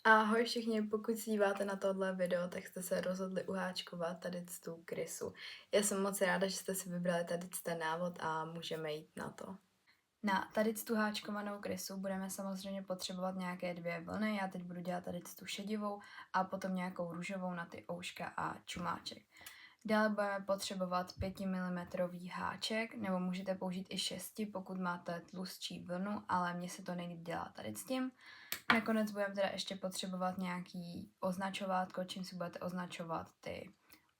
Ahoj všichni, pokud se díváte na tohle video, tak jste se rozhodli uháčkovat tady tu krysu. Já jsem moc ráda, že jste si vybrali tady ten návod a můžeme jít na to. Na tady tu háčkovanou krysu budeme samozřejmě potřebovat nějaké 2 vlny. Já teď budu dělat tady tu šedivou a potom nějakou růžovou na ty ouška a čumáček. Dále budeme potřebovat 5 mm háček, nebo můžete použít i 6, pokud máte tlustší vlnu, ale mně se to nejlíp dělá tady s tím. Nakonec budeme teda ještě potřebovat nějaký označovátko, čím si budete označovat ty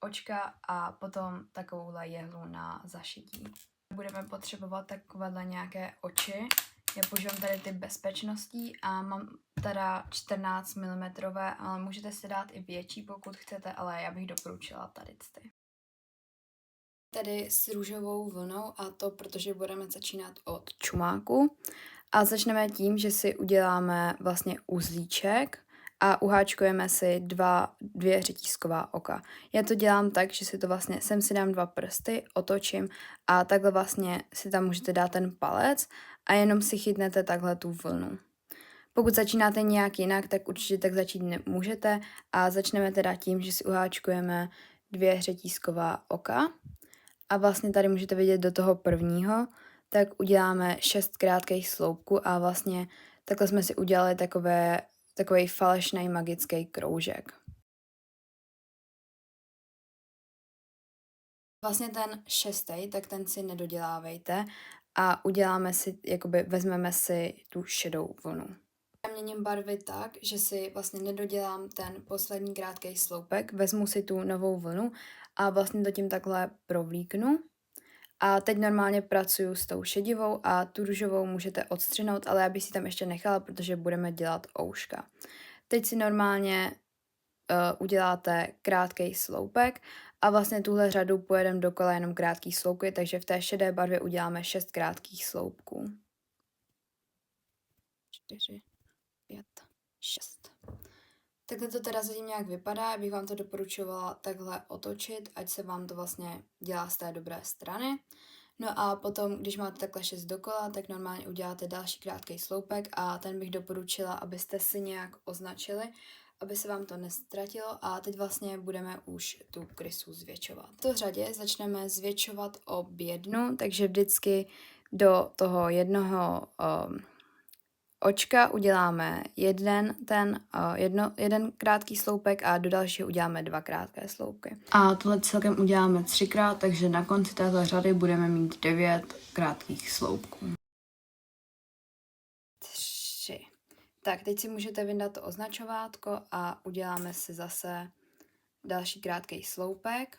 očka a potom takovouhle jehlu na zašití. Budeme potřebovat takovéhle nějaké oči. Já používám tady ty bezpečností a mám teda 14 mm, ale můžete si dát i větší, pokud chcete, ale já bych doporučila tady ty. Tady s růžovou vlnou a to, protože budeme začínat od čumáku. A začneme tím, že si uděláme vlastně uzlíček a uháčkujeme si dvě řetízková oka. Já to dělám tak, že si to vlastně, sem si dám 2 prsty, otočím a takhle vlastně si tam můžete dát ten palec a jenom si chytnete takhle tu vlnu. Pokud začínáte nějak jinak, tak určitě tak začít nemůžete a začneme teda tím, že si uháčkujeme 2 řetízková oka a vlastně tady můžete vidět do toho prvního, tak uděláme 6 krátkých sloupků a vlastně takhle jsme si udělali takový falešný magický kroužek. Vlastně ten 6., tak ten si nedodělávejte a uděláme si, vezmeme si tu šedou vlnu. Já měním barvy tak, že si vlastně nedodělám ten poslední krátký sloupek, vezmu si tu novou vlnu a vlastně to tím takhle provlíknu. A teď normálně pracuju s tou šedivou a tu růžovou můžete odstřihnout, ale já bych si tam ještě nechala, protože budeme dělat ouška. Teď si normálně uděláte krátký sloupek a vlastně tuhle řadu pojedeme dokola jenom krátký sloupky, takže v té šedé barvě uděláme 6 krátkých sloupků. 4, 5, 6. Takhle to teda zatím nějak vypadá, já bych vám to doporučovala takhle otočit, ať se vám to vlastně dělá z té dobré strany. No a potom, když máte takhle 6 dokola, tak normálně uděláte další krátký sloupek a ten bych doporučila, abyste si nějak označili, aby se vám to nestratilo a teď vlastně budeme už tu krysu zvětšovat. V té řadě začneme zvětšovat o bědnu, takže vždycky do toho jednoho očka uděláme jeden krátký sloupek a do dalšího uděláme 2 krátké sloupky. A tohle celkem uděláme 3krát, takže na konci této řady budeme mít 9 krátkých sloupků. 3. Tak, teď si můžete vyndat to označovátko a uděláme si zase další krátký sloupek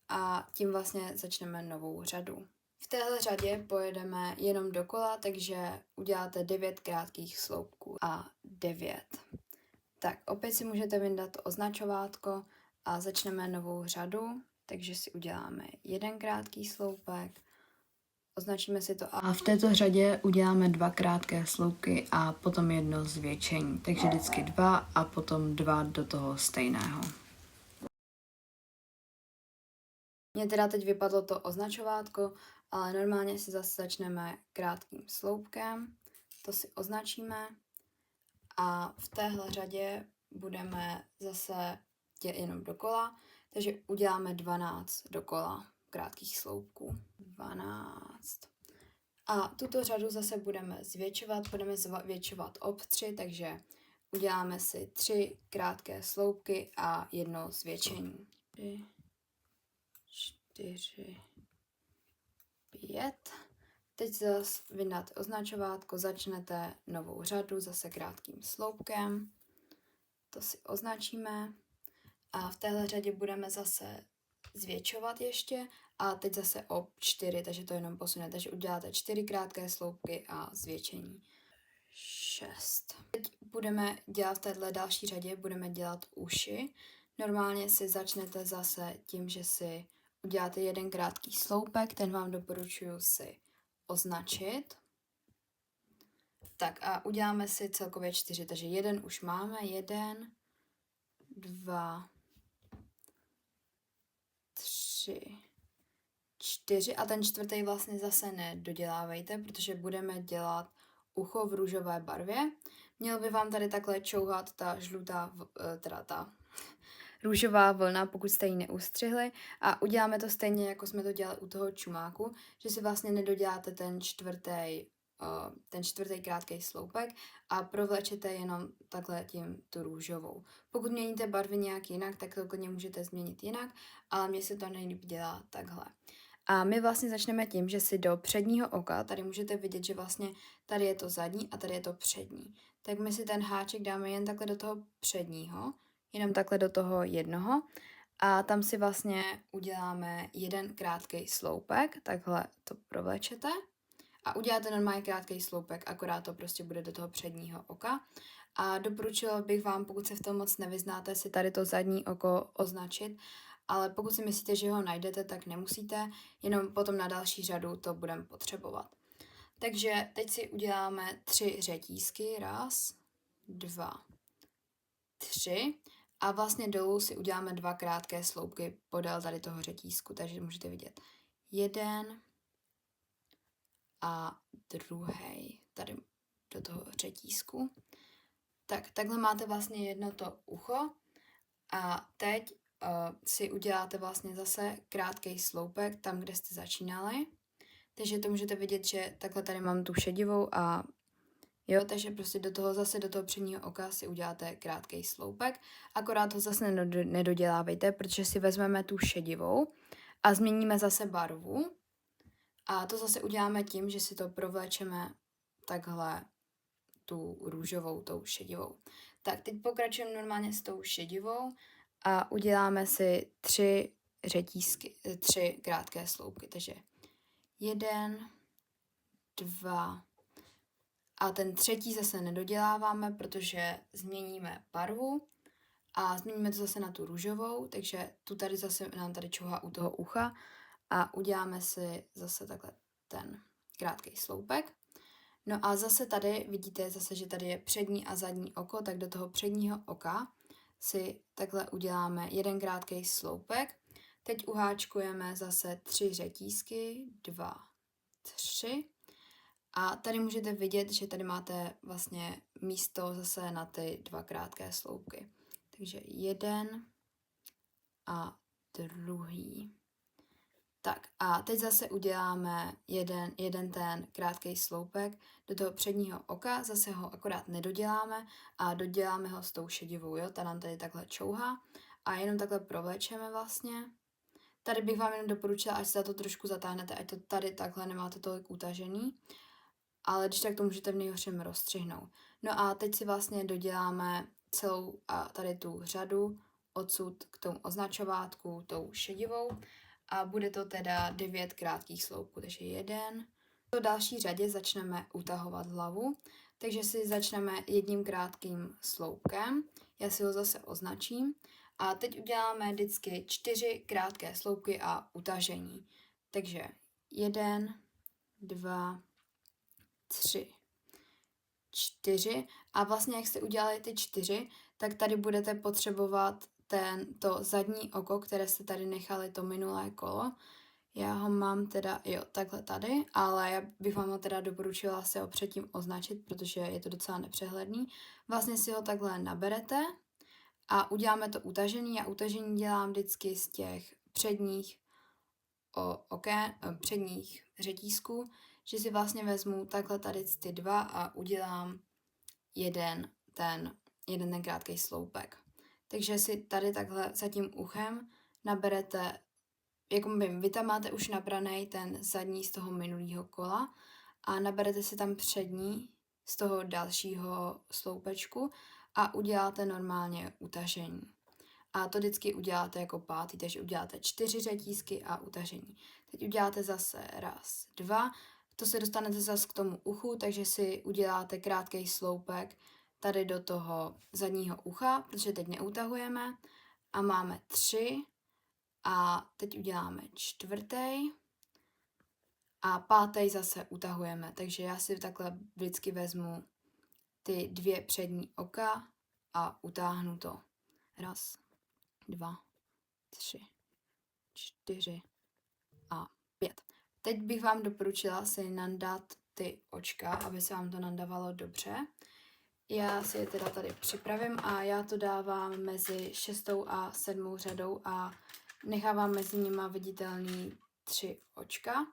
a tím vlastně začneme novou řadu. V téhle řadě pojedeme jenom dokola, takže uděláte 9 krátkých sloupků a 9. Tak opět si můžete vyndat to označovátko a začneme novou řadu, takže si uděláme 1 krátký sloupek, označíme si to a v této řadě uděláme 2 krátké sloupky a potom jedno zvětšení, takže vždycky 2 a potom 2 do toho stejného. Mně teda teď vypadlo to označovátko, ale normálně si zase začneme krátkým sloupkem, to si označíme a v téhle řadě budeme zase jenom dokola, takže uděláme 12 dokola krátkých sloupků. 12. A tuto řadu zase budeme zvětšovat ob 3, takže uděláme si 3 krátké sloupky a jedno zvětšení. 3, 4, 5. Teď zase vydat označovátko, začnete novou řadu zase krátkým sloupkem. To si označíme. A v téhle řadě budeme zase zvětšovat ještě a teď zase o 4, takže to jenom posunete. Takže uděláte 4 krátké sloupky a zvětšení. 6. Teď budeme dělat v téhle další řadě, budeme dělat uši. Normálně si začnete zase tím, že si uděláte 1 krátký sloupek, ten vám doporučuji si označit. Tak a uděláme si celkově 4, takže 1 už máme, 1, 2, 3, 4 a ten 4. vlastně zase nedodělávejte, protože budeme dělat ucho v růžové barvě. Měl by vám tady takhle čouhat ta žlutá, teda ta růžová vlna, pokud jste ji neustřihli, a uděláme to stejně, jako jsme to dělali u toho čumáku, že si vlastně nedoděláte ten čtvrtý krátký sloupek a provlečete jenom takhle tím tu růžovou. Pokud měníte barvy nějak jinak, tak to klidně můžete změnit jinak, ale mně se to nejlíp dělá takhle. A my vlastně začneme tím, že si do předního oka, tady můžete vidět, že vlastně tady je to zadní a tady je to přední. Tak my si ten háček dáme jen takhle do toho předního, jenom takhle do toho jednoho, a tam si vlastně uděláme jeden krátký sloupek, takhle to provlečete a uděláte normálně krátký sloupek, akorát to prostě bude do toho předního oka. A doporučila bych vám, pokud se v tom moc nevyznáte, si tady to zadní oko označit, ale pokud si myslíte, že ho najdete, tak nemusíte, jenom potom na další řadu to budeme potřebovat. Takže teď si uděláme 3 řetízky, 1, 2, 3 a vlastně dolů si uděláme 2 krátké sloupky podél tady toho řetízku, takže můžete vidět 1 a druhý tady do toho řetízku. Tak, takhle máte vlastně jedno to ucho a teď si uděláte vlastně zase krátký sloupek tam, kde jste začínali. Takže to můžete vidět, že takhle tady mám tu šedivou a jo, takže prostě do toho předního oka si uděláte krátký sloupek, akorát ho zase nedodělávejte, protože si vezmeme tu šedivou a změníme zase barvu. A to zase uděláme tím, že si to provlečeme takhle tu růžovou, tou šedivou. Tak teď pokračujeme normálně s tou šedivou a uděláme si 3 řetízky, 3 krátké sloupky. Takže 1, 2 a ten třetí zase nedoděláváme, protože změníme barvu a změníme to zase na tu růžovou, takže tu tady zase nám tady čouhá u toho ucha a uděláme si zase takhle ten krátký sloupek. No a zase tady vidíte zase, že tady je přední a zadní oko, tak do toho předního oka si takhle uděláme jeden krátký sloupek. Teď uháčkujeme zase 3 řetízky, 2, 3. A tady můžete vidět, že tady máte vlastně místo zase na ty 2 krátké sloupky. Takže jeden a druhý. Tak a teď zase uděláme jeden ten krátký sloupek do toho předního oka, zase ho akorát nedoděláme a doděláme ho s tou šedivou, jo, ta nám tady takhle čouhá a jenom takhle provlečeme vlastně. Tady bych vám jenom doporučila, ať se to trošku zatáhnete, ať to tady takhle nemáte tolik utažený, ale když tak to můžete v nejhorším rozstřihnout. No a teď si vlastně doděláme celou a tady tu řadu odsud k tomu označovátku tou šedivou a bude to teda 9 krátkých sloupků, takže 1. V další řadě začneme utahovat hlavu, takže si začneme jedním krátkým sloupkem, já si ho zase označím a teď uděláme vždycky 4 krátké sloupky a utažení. Takže 1, 2, 3, 4 a vlastně jak jste udělali ty 4, tak tady budete potřebovat to zadní oko, které jste tady nechali to minulé kolo. Já ho mám teda, jo, takhle tady, ale já bych vám ho teda doporučila se ho předtím označit, protože je to docela nepřehledný. Vlastně si ho takhle naberete a uděláme to utažení. Já utažení dělám vždycky z těch předních předních řetízků, že si vlastně vezmu takhle tady ty 2 a udělám jeden ten krátký sloupek. Takže si tady takhle za tím uchem naberete, jako vy tam máte už nabraný ten zadní z toho minulého kola a naberete si tam přední z toho dalšího sloupečku a uděláte normálně utažení. A to vždycky uděláte jako pátý, takže uděláte 4 řetízky a utažení. Teď uděláte zase 1, 2, to se dostanete zase k tomu uchu, takže si uděláte krátký sloupek tady do toho zadního ucha, protože teď neutahujeme a máme 3 a teď uděláme 4. a 5. zase utahujeme, takže já si takhle vždycky vezmu ty 2 přední oka a utáhnu to. 1, 2, 3, 4 a 5. Teď bych vám doporučila si nandat ty očka, aby se vám to nandavalo dobře. Já si je teda tady připravím a já to dávám mezi 6. a 7. řadou a nechávám mezi nima viditelný 3 očka.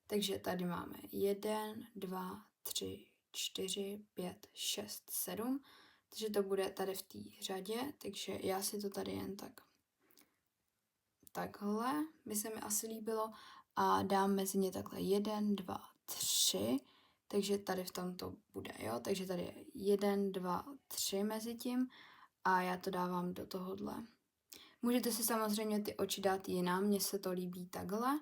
Takže tady máme 1, 2, 3, 4, 5, 6, 7. Takže to bude tady v té řadě, takže já si to tady jen takhle by se mi asi líbilo a dám mezi ně takhle 1, 2, 3, takže tady v tom to bude, jo, takže tady je 1, 2, 3 mezi tím a já to dávám do tohohle. Můžete si samozřejmě ty oči dát jinam, mně se to líbí takhle.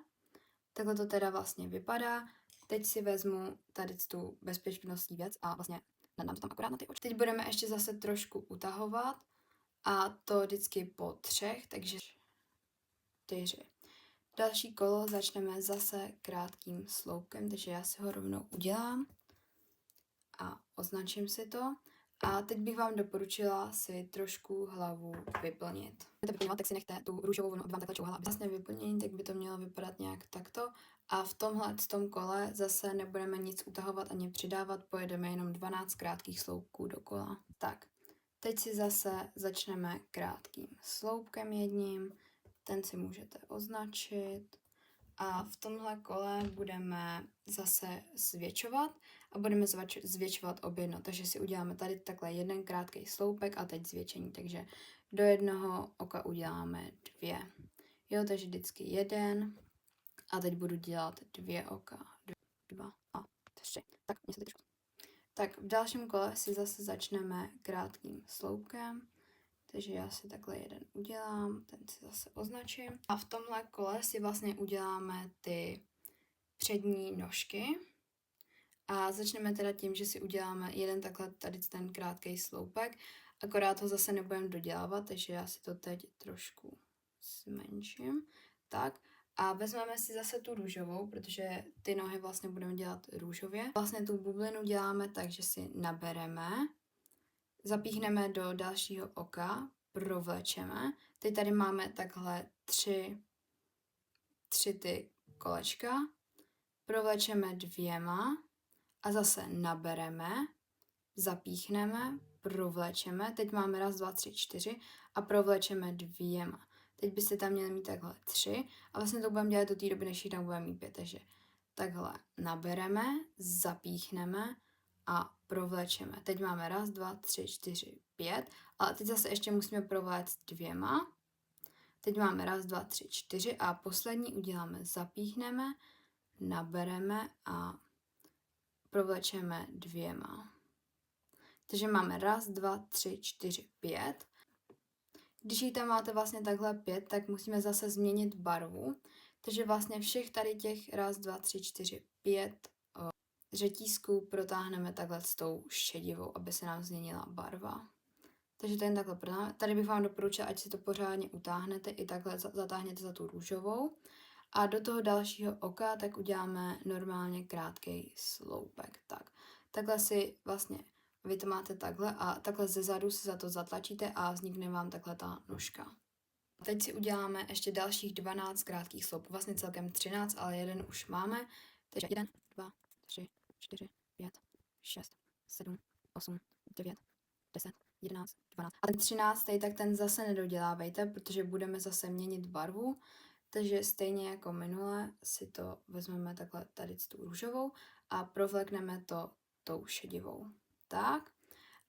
Takhle to teda vlastně vypadá. Teď si vezmu tady tu bezpečnostní věc a vlastně dám to tam akorát na ty oči. Teď budeme ještě zase trošku utahovat a to vždycky po 3, takže 4. Další kolo začneme zase krátkým sloupkem, takže já si ho rovnou udělám a označím si to. A teď bych vám doporučila si trošku hlavu vyplnit. Když vyplňovat, tak si nechte tu růžovou vlnu, aby vám takhle čouhala. Vlastně vyplnění, tak by to mělo vypadat nějak takto. A v tom kole zase nebudeme nic utahovat ani přidávat, pojedeme jenom 12 krátkých sloupků dokola. Tak, teď si zase začneme krátkým sloupkem jedním. Ten si můžete označit. A v tomhle kole budeme zase zvětšovat a budeme zvětšovat obě dno. Takže si uděláme tady takhle jeden krátký sloupek a teď zvětšení. Takže do jednoho oka uděláme 2. Jo, takže vždycky 1 a teď budu dělat 2 oka. 2 a 3. Tak, mě se teď trošku. Tak v dalším kole si zase začneme krátkým sloupkem. Takže já si takhle jeden udělám, ten si zase označím. A v tomhle kole si vlastně uděláme ty přední nožky. A začneme teda tím, že si uděláme jeden takhle tady ten krátký sloupek. Akorát ho zase nebudeme dodělávat, takže já si to teď trošku zmenším. Tak. A vezmeme si zase tu růžovou, protože ty nohy vlastně budeme dělat růžově. Vlastně tu bublinu děláme tak, že si nabereme, zapíchneme do dalšího oka, provlečeme. Teď tady máme takhle 3 ty kolečka, provlečeme 2 a zase nabereme, zapíchneme, provlečeme. Teď máme 1, 2, 3, 4 a provlečeme 2. Teď byste tam měli mít takhle 3 a vlastně to budeme dělat do té doby, než jich tam budeme mít 5. Takže takhle nabereme, zapíchneme a provlečeme. Teď máme 1, 2, 3, 4, 5, ale teď zase ještě musíme provléct 2. Teď máme 1, 2, 3, 4 a poslední uděláme, zapíchneme, nabereme a provlečeme 2. Takže máme 1, 2, 3, 4, 5. Když jich tam máte vlastně takhle 5, tak musíme zase změnit barvu. Takže vlastně všech tady těch 1, 2, 3, 4, 5 řetízků protáhneme takhle s tou šedivou, aby se nám změnila barva. Takže to jen takhle protáhneme. Tady bych vám doporučila, ať si to pořádně utáhnete, i takhle zatáhněte za tu růžovou. A do toho dalšího oka tak uděláme normálně krátký sloupek. Takhle si vlastně vy to máte takhle a takhle ze zadu si za to zatlačíte a vznikne vám takhle ta nožka. Teď si uděláme ještě dalších 12 krátkých sloupů, vlastně celkem 13, ale jeden už máme. Takže 1, 2, 3, 4, 5, 6, 7, 8, 9, 10, 11, 12. A ten 13. tak ten zase nedodělávejte, protože budeme zase měnit barvu. Takže stejně jako minule si to vezmeme takhle tady tu růžovou a provlekneme to tou šedivou. Tak.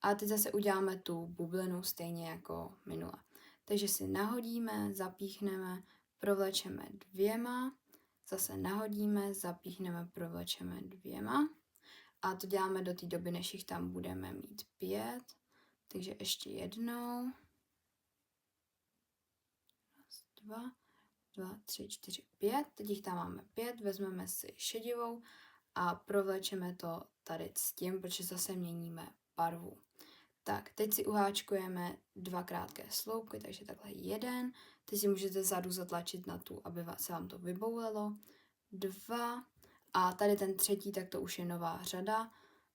A teď zase uděláme tu bublinu stejně jako minule. Takže si nahodíme, zapíchneme, provlečeme 2, zase nahodíme, zapíchneme, provlečeme 2. A to děláme do té doby, než jich tam budeme mít 5. Takže ještě jednou. 1, 2, 3, 4, 5. Teď jich tam máme 5, vezmeme si šedivou a provlečeme to tady s tím, protože zase měníme barvu. Tak, teď si uháčkujeme 2 krátké sloupky, takže takhle 1. Teď si můžete vzadu zatlačit na tu, aby se vám to vyboulelo. 2. A tady ten 3, tak to už je nová řada,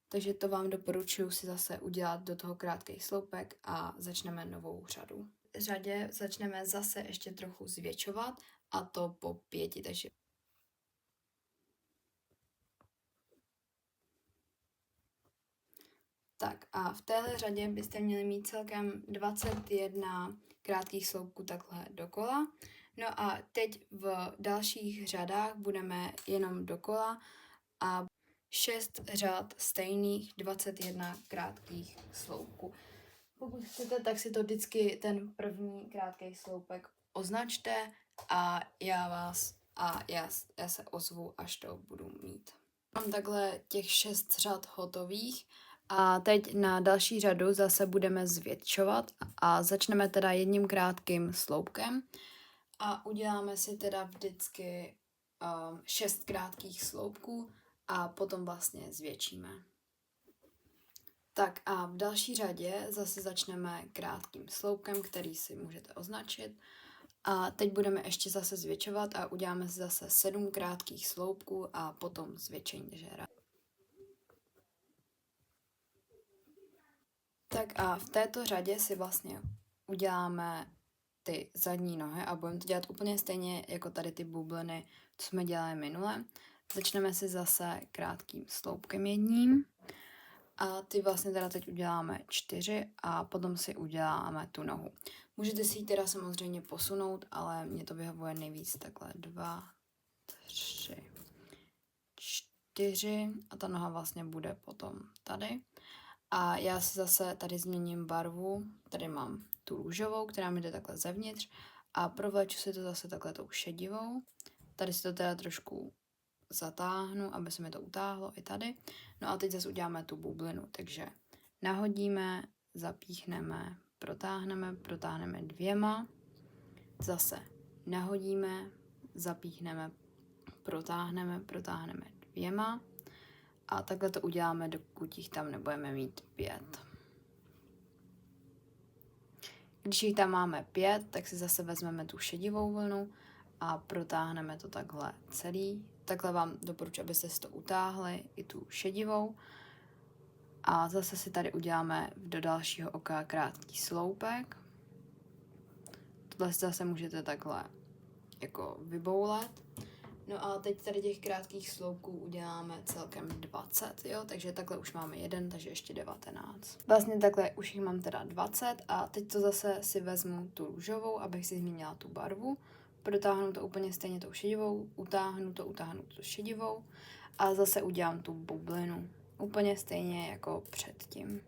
takže to vám doporučuji si zase udělat do toho krátký sloupek a začneme novou řadu. V řadě začneme zase ještě trochu zvětšovat a to po 5, takže Tak a v téhle řadě byste měli mít celkem 21 krátkých sloupků takhle dokola. No a teď v dalších řadách budeme jenom dokola a 6 řad stejných 21 krátkých sloupků. Pokud chcete, tak si to vždycky ten první krátký sloupek označte a já se ozvu, až to budu mít. Mám takhle těch 6 řad hotových a teď na další řadu zase budeme zvětšovat a začneme teda jedním krátkým sloupkem a uděláme si teda vždycky 6 krátkých sloupků a potom vlastně zvětšíme. Tak a v další řadě zase začneme krátkým sloupkem, který si můžete označit. A teď budeme ještě zase zvětšovat a uděláme si zase 7 krátkých sloupků a potom zvětšení žera. Tak a v této řadě si vlastně uděláme ty zadní nohy a budeme to dělat úplně stejně jako tady ty bubliny, co jsme dělali minule. Začneme si zase krátkým sloupkem jedním. A ty vlastně teda teď uděláme 4 a potom si uděláme tu nohu. Můžete si ji teda samozřejmě posunout, ale mě to vyhovuje nejvíc takhle 2, 3, 4 a ta noha vlastně bude potom tady. A já si zase tady změním barvu, tady mám tu růžovou, která mi jde takhle zevnitř a provleču si to zase takhle tou šedivou. Tady si to teda trošku zatáhnu, aby se mi to utáhlo i tady. No a teď zase uděláme tu bublinu, takže nahodíme, zapíchneme, protáhneme 2, zase nahodíme, zapíchneme, protáhneme 2 a takhle to uděláme, dokud jich tam nebudeme mít 5. Když jich tam máme 5, tak si zase vezmeme tu šedivou vlnu a protáhneme to takhle celý. Takhle vám doporučuji, abyste si to utáhli, i tu šedivou. A zase si tady uděláme do dalšího oka krátký sloupek. Tohle si zase můžete takhle jako vyboulet. No a teď tady těch krátkých sloupků uděláme celkem 20, jo? Takže takhle už máme 1, takže ještě 19. Vlastně takhle už jich mám teda 20 a teď to zase si vezmu tu růžovou, abych si změnila tu barvu. Protáhnu to úplně stejně tou šedivou, utáhnu to šedivou a zase udělám tu bublinu. Úplně stejně jako předtím.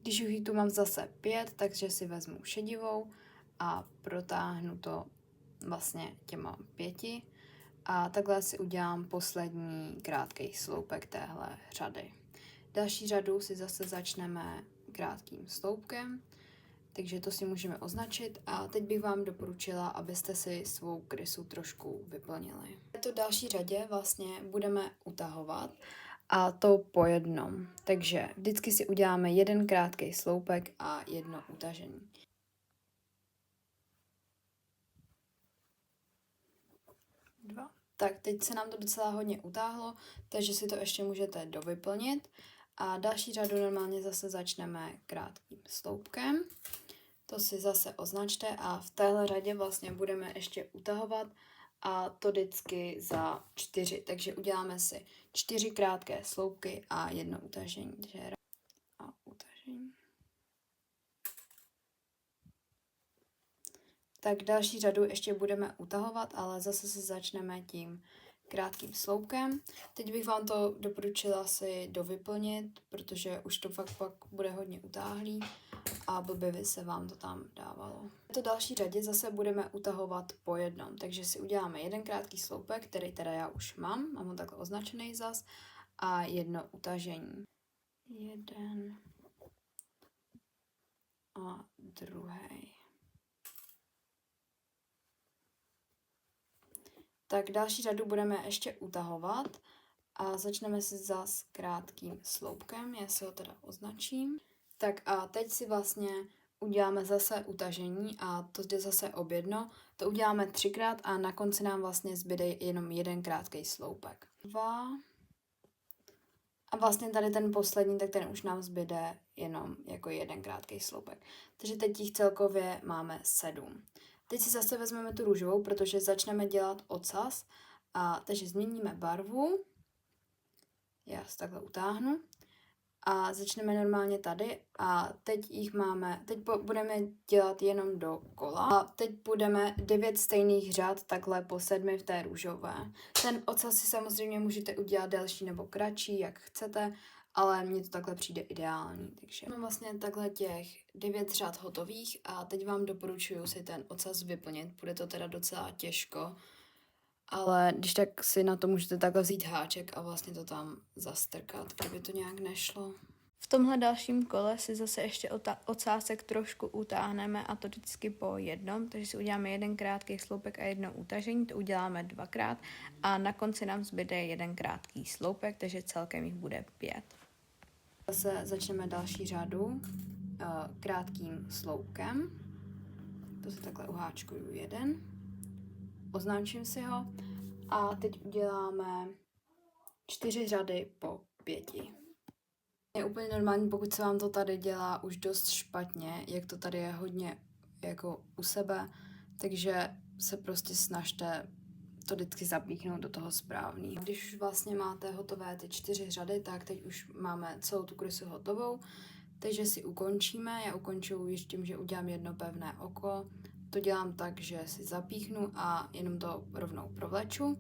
Když už tu mám zase 5, takže si vezmu šedivou a protáhnu to vlastně těma 5 a takhle si udělám poslední krátký sloupek téhle řady. Další řadu si zase začneme krátkým sloupkem, takže to si můžeme označit a teď bych vám doporučila, abyste si svou krysu trošku vyplnili. V této další řadě vlastně budeme utahovat a to po jednom. Takže vždycky si uděláme 1 krátký sloupek a 1 utažení. Tak teď se nám to docela hodně utáhlo, takže si to ještě můžete dovyplnit. A další řadu normálně zase začneme krátkým sloupkem. To si zase označte a v téhle řadě vlastně budeme ještě utahovat a to vždycky za 4. Takže uděláme si 4 krátké sloupky a 1 utažení. A utažení. Tak další řadu ještě budeme utahovat, ale zase se začneme tím krátkým sloupkem. Teď bych vám to doporučila si dovyplnit, protože už to fakt pak bude hodně utáhlý a blbě by se vám to tam dávalo. V této další řadě zase budeme utahovat po jednom, takže si uděláme 1 krátký sloupek, který teda já už mám ho takhle označený zas, a 1 utažení. 1 a druhý. Tak další řadu budeme ještě utahovat a začneme si zas krátkým sloupkem, já si ho teda označím. Tak a teď si vlastně uděláme zase utažení a to jde zase objedno. To uděláme 3krát a na konci nám vlastně zbyde jenom 1 krátký sloupek. 2. A vlastně tady ten poslední, tak ten už nám zbyde jenom jako 1 krátký sloupek. Takže teď jich celkově máme 7. Teď si zase vezmeme tu růžovou, protože začneme dělat ocas. Takže změníme barvu Já si takhle utáhnu. A začneme normálně tady a teď budeme dělat jenom do kola. A teď budeme 9 stejných řad takhle po 7 v té růžové. Ten ocas si samozřejmě můžete udělat delší nebo kratší, jak chcete, ale mně to takhle přijde ideální. Takže mám vlastně takhle těch 9 řad hotových a teď vám doporučuji si ten ocas vyplnit. Bude to teda docela těžko, ale když tak si na to můžete takhle vzít háček a vlastně to tam zastrkat, kdyby to nějak nešlo. V tomhle dalším kole si zase ještě ocásek trošku utáhneme a to vždycky po jednom, takže si uděláme jeden krátký sloupek a jedno utažení, to uděláme 2krát a na konci nám zbyde jeden krátký sloupek, takže celkem jich bude 5. Zase začneme další řadu krátkým sloupkem, to si takhle uháčkuju jeden, označím si ho a teď uděláme 4 řady po 5. Je úplně normální, pokud se vám to tady dělá už dost špatně, jak to tady je hodně jako u sebe, takže se prostě snažte to vždycky zapíchnout do toho správného. Když už vlastně máte hotové ty 4 řady, tak teď už máme celou tu krysu hotovou, takže si ukončíme. Já ukončuju již tím, že udělám jedno pevné oko. To dělám tak, že si zapíchnu a jenom to rovnou provleču.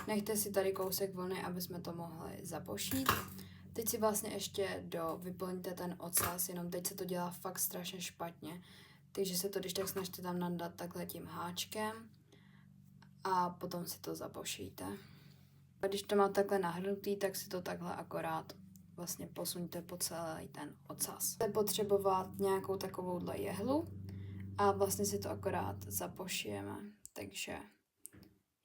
Nechte si tady kousek vlny, aby jsme to mohli zapošít. Teď si vlastně ještě vyplňte ten ocas, jenom teď se to dělá fakt strašně špatně. Takže se to když tak snažte tam nadat takhle tím háčkem a potom si to zapošíte. A když to máte takhle nahrnutý, tak si to takhle akorát vlastně posuňte po celý ten ocas. Budete potřebovat nějakou takovouhle jehlu a vlastně si to akorát zapošijeme. Takže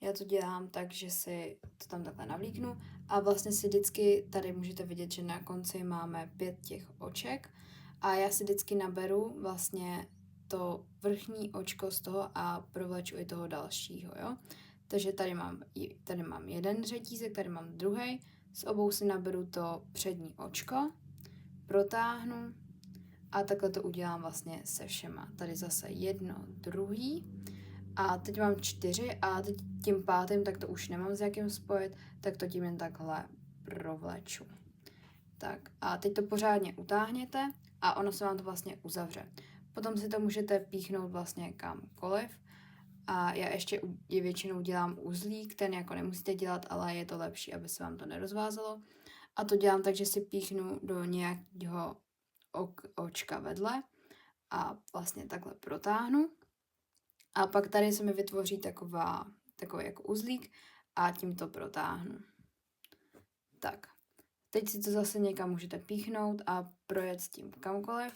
já to dělám tak, že si to tam takhle navlíknu a vlastně si vždycky, tady můžete vidět, že na konci máme 5 těch oček a já si vždycky naberu vlastně to vrchní očko z toho a provleču i toho dalšího, jo. Takže tady mám jeden řetízek, tady mám druhý, z obou si naberu to přední očko, protáhnu a takhle to udělám vlastně se všema. Tady zase jedno, druhý. A teď mám 4 a teď tím 5, tak to už nemám s jakým spojit, tak to tím jen takhle provleču. Tak a teď to pořádně utáhněte a ono se vám to vlastně uzavře. Potom si to můžete píchnout vlastně kamkoliv a já ještě většinou dělám uzlík, ten jako nemusíte dělat, ale je to lepší, aby se vám to nerozvázalo. A to dělám tak, že si píchnu do nějakého očka vedle a vlastně takhle protáhnu. A pak tady se mi vytvoří takový jako uzlík a tím to protáhnu. Tak, teď si to zase někam můžete píchnout a projet s tím kamkoliv.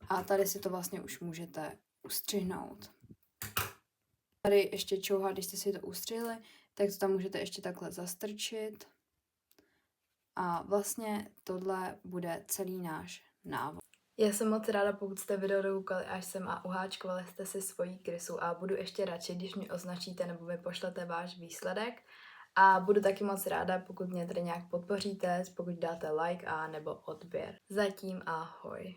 A tady si to vlastně už můžete ustřihnout. Tady ještě čouha, když jste si to ustřihli, tak to tam můžete ještě takhle zastrčit. A vlastně tohle bude celý náš návod. Já jsem moc ráda, pokud jste video dokoukali až sem a uháčkovali jste si svoji krysu a budu ještě radši, když mi označíte nebo mi pošlete váš výsledek. A budu taky moc ráda, pokud mě tady nějak podpoříte, pokud dáte like a nebo odběr. Zatím ahoj.